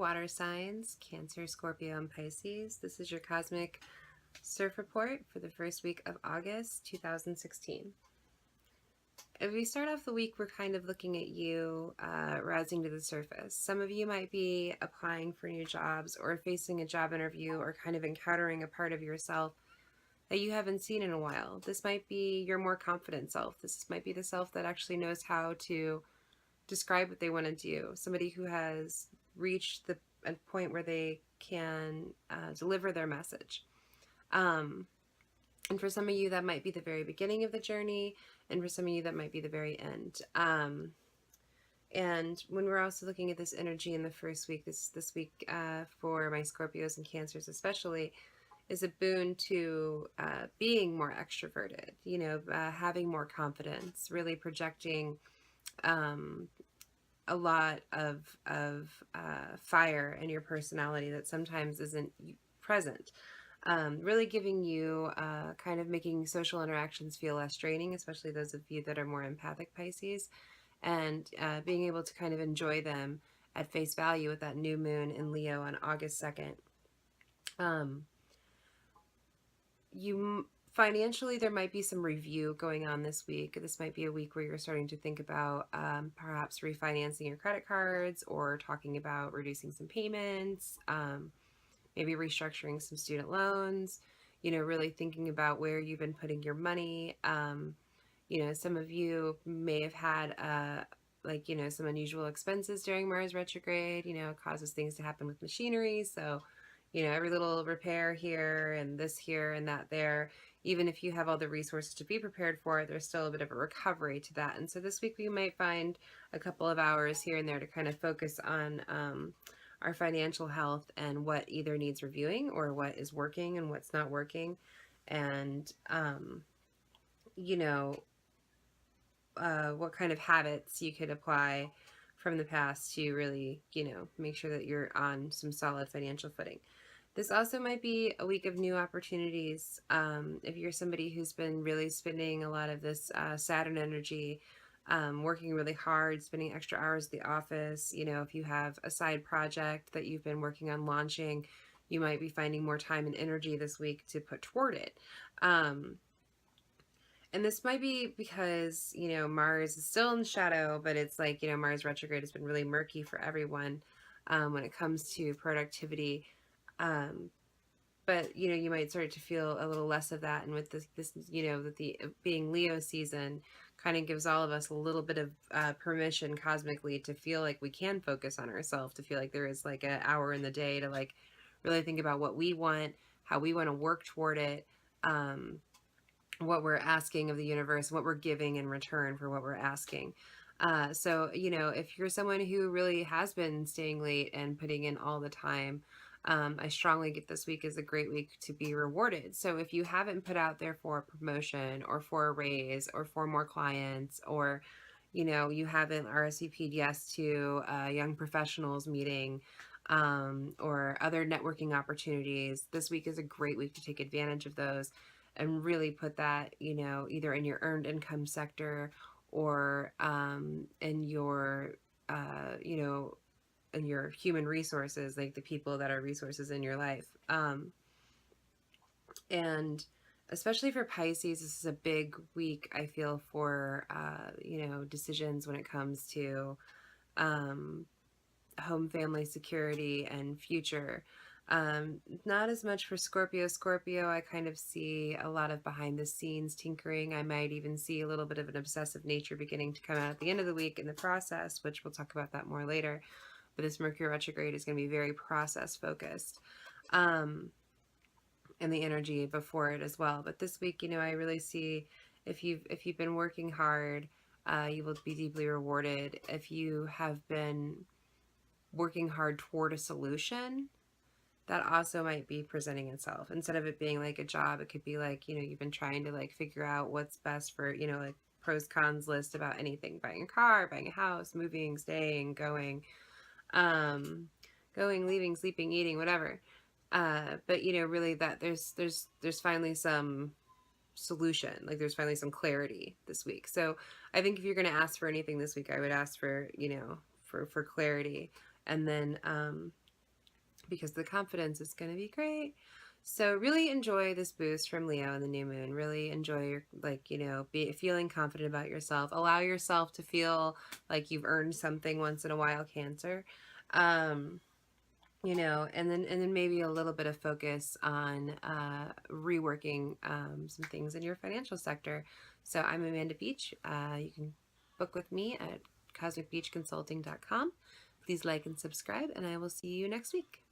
water signs, Cancer, Scorpio, and Pisces. This is your cosmic surf report for the first week of August 2016. If we start off the week, we're kind of looking at you rising to the surface. Some of you might be applying for new jobs or facing a job interview or kind of encountering a part of yourself that you haven't seen in a while. This might be your more confident self. This might be the self that actually knows how to describe what they want to do. Somebody who has reached a point where they can deliver their message. And for some of you, that might be the very beginning of the journey, and for some of you, that might be the very end. And when we're also looking at this energy in the first week, this week for my Scorpios and Cancers especially, is a boon to being more extroverted, having more confidence, really projecting a lot of fire in your personality that sometimes isn't present. Really giving you kind of making social interactions feel less draining, especially those of you that are more empathic Pisces, and being able to kind of enjoy them at face value with that new moon in Leo on August 2nd. Financially, there might be some review going on this week. This might be a week where you're starting to think about perhaps refinancing your credit cards or talking about reducing some payments, maybe restructuring some student loans, really thinking about where you've been putting your money. Some of you may have had some unusual expenses during Mars retrograde, it causes things to happen with machinery. So, every little repair here and this here and that there, even if you have all the resources to be prepared for it, there's still a bit of a recovery to that. And so this week we might find a couple of hours here and there to kind of focus on our financial health and what either needs reviewing or what is working and what's not working. And, what kind of habits you could apply from the past to really, make sure that you're on some solid financial footing. This also might be a week of new opportunities. If you're somebody who's been really spending a lot of this Saturn energy, working really hard, spending extra hours at the office, if you have a side project that you've been working on launching, you might be finding more time and energy this week to put toward it. And this might be because, Mars is still in the shadow, but it's like, Mars retrograde has been really murky for everyone when it comes to productivity. But, you might start to feel a little less of that. And with this that the being Leo season kind of gives all of us a little bit of permission cosmically to feel like we can focus on ourselves, to feel like there is like an hour in the day to like really think about what we want, how we want to work toward it, what we're asking of the universe, what we're giving in return for what we're asking. So, if you're someone who really has been staying late and putting in all the time, I strongly get this week is a great week to be rewarded. So if you haven't put out there for a promotion or for a raise or for more clients, or, you haven't RSVP'd yes to a young professionals meeting, or other networking opportunities, this week is a great week to take advantage of those and really put that, either in your earned income sector or in your, in your human resources, like the people that are resources in your life. And especially for Pisces, this is a big week, I feel, for, decisions when it comes to home, family, security, and future. Not as much for Scorpio. Scorpio, I kind of see a lot of behind the scenes tinkering. I might even see a little bit of an obsessive nature beginning to come out at the end of the week in the process, which we'll talk about that more later. But this Mercury retrograde is going to be very process focused, and the energy before it as well. But this week, I really see if you've been working hard, you will be deeply rewarded. If you have been working hard toward a solution, that also might be presenting itself. Instead of it being like a job, it could be like, you've been trying to like figure out what's best for, like pros, cons list about anything, buying a car, buying a house, moving, staying, going, leaving, sleeping, eating, whatever. But really that there's finally some solution, like there's finally some clarity this week. So I think if you're going to ask for anything this week, I would ask for, for clarity. And then, because the confidence is going to be great. So really enjoy this boost from Leo and the new moon. Really enjoy your, like, be feeling confident about yourself. Allow yourself to feel like you've earned something once in a while, Cancer. Um, and then maybe a little bit of focus on reworking some things in your financial sector. So I'm Amanda Beach. You can book with me at cosmicbeachconsulting.com. Please like and subscribe, and I will see you next week.